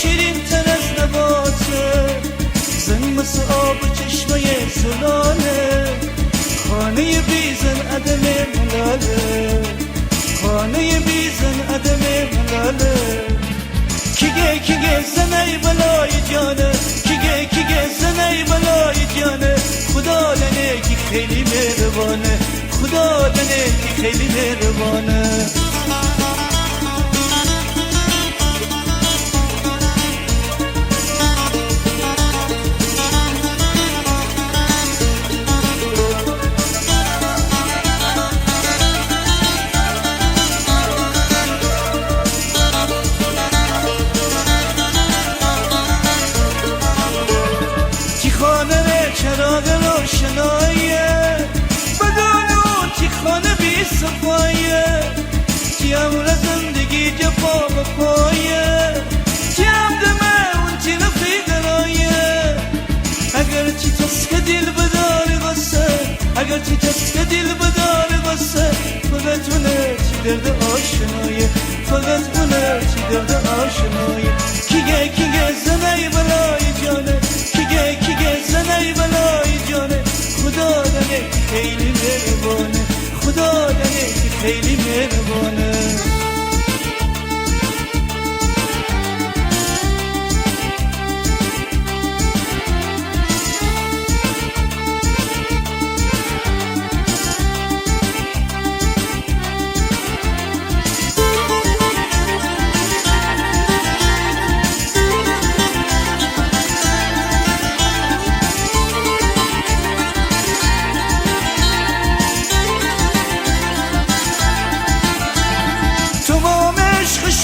شیرین تر از نباته، زن مثل آب چشمه زلاله، خانه بیزن عدم ملاله، خانه بیزن عدم ملاله. کیگه زنای بلای جانه، کیگه زنای بلای جانه، خدا دنه کی خیلی مهربانه، خدا دنه کی خیلی مهربانه. چراغ روشنایه بدون اون که خانه بی صفایه، که امر زندگی جفا و پایه، که دمه اون چی رفیق رایه. اگر چی تسک دل بداری غصه، اگر چی تسک دل بداری غصه، فقط اونه چی درد آشنایه، فقط اونه چی درد آشنایه. کیگه زنای بلای جانه، کیگه زنای بلای جانه، خدا دنه خیلی مهربانه، خدا دنه خیلی مهربانه.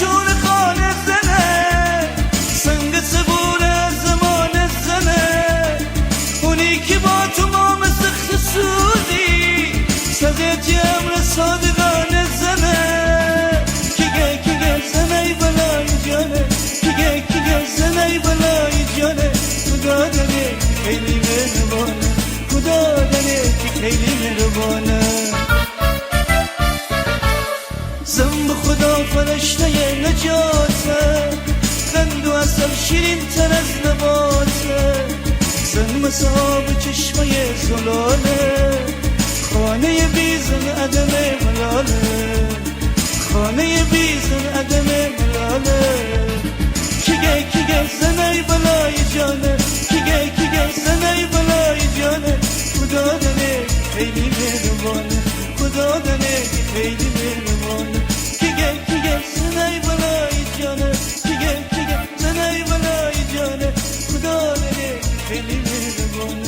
شور خانه زنه، سنگ صبور زمان زنه، اونی که با تمام سخت سوزی سزه جمر صادقانه زنه. کیگه زنای بلای جانه، کیگه زنای بلای جانه، خدا دنه خیلی مهربانه، خدا دنه خیلی مهربانه. زن به خدا فرشته نجاته، قند و عسل شیرین تر از نباته، زن مثل آب چشمه زلاله، خانه بیزن عدم ملاله، خانه بیزن عدم ملاله. کیگه زنای بلای جانه، کیگه زنای بلای جانه، خدا دنه خیلی مهربانه، خدا دنه خیلی مهربانه. کیگه زنای بلای جانه، کیگه زنای بلای جانه، خدا دنه خیلی مهربانه.